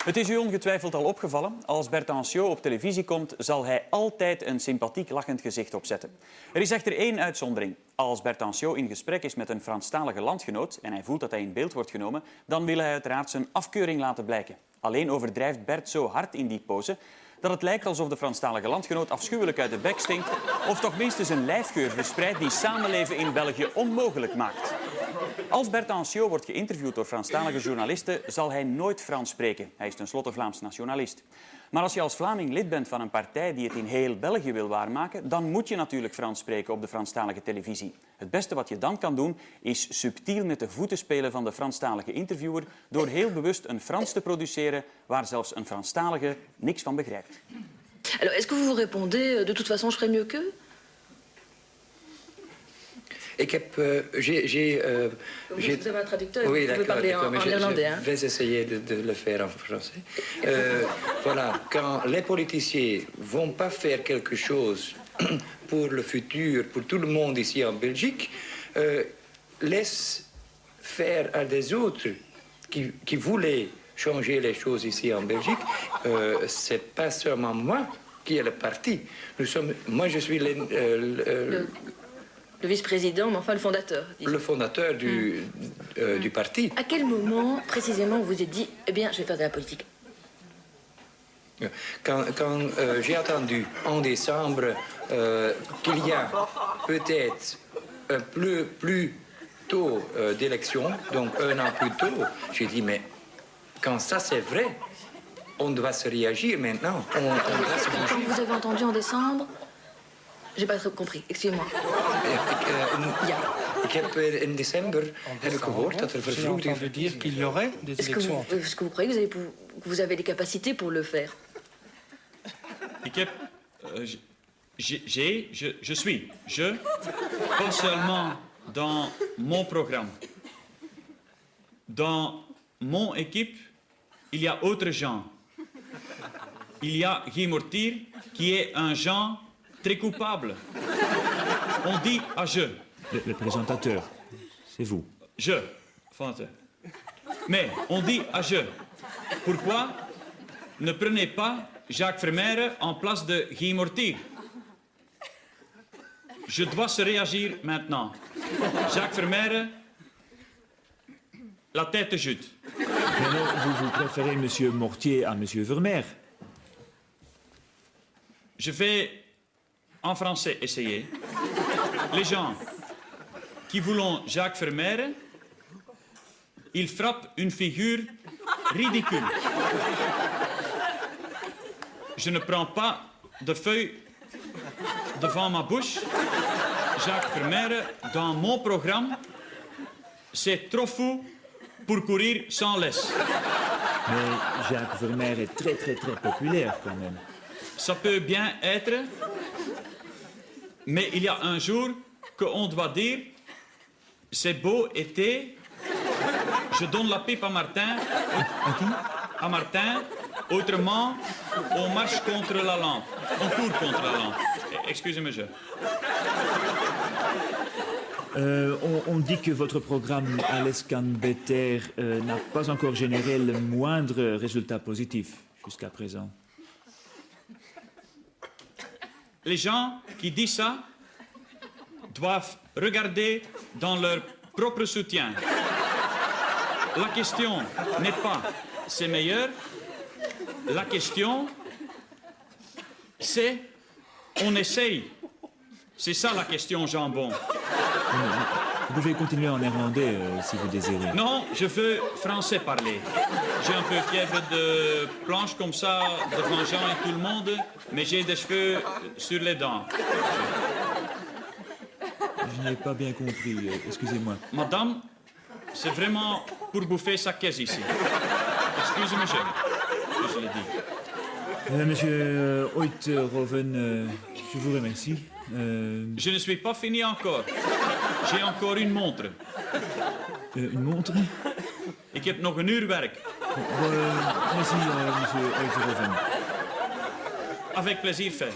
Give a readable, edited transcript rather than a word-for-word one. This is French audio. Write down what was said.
Het is u ongetwijfeld al opgevallen. Als Bertanciot op televisie komt, zal hij altijd een sympathiek lachend gezicht opzetten. Er is echter één uitzondering. Als Bertanciot in gesprek is met een Franstalige landgenoot en hij voelt dat hij in beeld wordt genomen, dan wil hij uiteraard zijn afkeuring laten blijken. Alleen overdrijft Bert zo hard in die pose dat het lijkt alsof de Franstalige landgenoot afschuwelijk uit de bek stinkt of toch minstens een lijfgeur verspreidt die samenleven in België onmogelijk maakt. Als Bertanciot wordt geïnterviewd door Franstalige journalisten, zal hij nooit Frans spreken. Hij is tenslotte Vlaams nationalist. Maar als je als Vlaming lid bent van een partij die het in heel België wil waarmaken, dan moet je natuurlijk Frans spreken op de Franstalige televisie. Het beste wat je dan kan doen, is subtiel met de voeten spelen van de Franstalige interviewer door heel bewust een Frans te produceren waar zelfs een Franstalige niks van begrijpt. Alors, est-ce que vous vous répondez, de toute façon, je ferai mieux qu'eux? Ik heb, Vous avez un traducteur, oui, vous pouvez parler en irlandais. Je vais essayer de le faire en français. Voilà, quand les politiciens vont pas faire quelque chose pour le futur, pour tout le monde ici en Belgique, laisse faire à des autres qui voulaient changer les choses ici en Belgique. C'est pas seulement moi qui est le parti. Moi, je suis Le vice-président, mais enfin le fondateur. Le fondateur du parti. À quel moment, précisément, vous vous êtes dit, eh bien, je vais faire de la politique? Quand j'ai entendu en décembre qu'il y a peut-être un plus tôt d'élection, donc un an plus tôt, j'ai dit, mais quand ça c'est vrai, on doit se réagir maintenant, on doit se bouger. Quand vous avez entendu en décembre, j'ai pas trop compris, excusez-moi. Ik heb in december gehoord dat er vervroegd veut dire qu'il y aurait des élections. Est-ce que vous croyez que vous avez les capacités pour le faire? Ik heb... pas seulement dans mon programme. Dans mon équipe, il y a autres gens. Il y a Guy Mortier, qui est un genre très coupable. On dit à je. Le présentateur, c'est vous. Je, fondateur. Mais on dit à je. Pourquoi ne prenez pas Jacques Vermeire en place de Guy Mortier? Je dois se réagir maintenant. Jacques Vermeire, la tête chute. Mais non, vous préférez M. Mortier à M. Vermeer. Je vais en français essayer. Les gens qui voulont Jacques Vermeire, ils frappent une figure ridicule. Je ne prends pas de feuille devant ma bouche. Jacques Vermeire, dans mon programme, c'est trop fou pour courir sans laisse. Mais Jacques Vermeer est très populaire quand même. Ça peut bien être, mais il y a un jour qu'on doit dire c'est beau été, je donne la pipe à Martin. À qui? À Martin. Autrement, on marche contre la lampe. On court contre la lampe. Excusez-moi, On dit que votre programme Allescan-Better n'a pas encore généré le moindre résultat positif jusqu'à présent. Les gens qui disent ça doivent regarder dans leur propre soutien. La question n'est pas c'est meilleur. La question, c'est on essaye. C'est ça la question, jambon. Vous pouvez continuer en néerlandais si vous désirez. Non, je veux français parler. J'ai un peu fièvre de planche comme ça devant Jean et tout le monde, mais j'ai des cheveux sur les dents. Je n'ai pas bien compris, excusez-moi. Madame, c'est vraiment pour bouffer sa caisse ici. Excusez-moi, je l'ai dit. Monsieur Oithoven, je vous remercie. Je ne suis pas fini encore. J'ai encore une montre. Une montre? Ik heb nog een uur werk. Merci, monsieur Oithoven. Avec plaisir fait.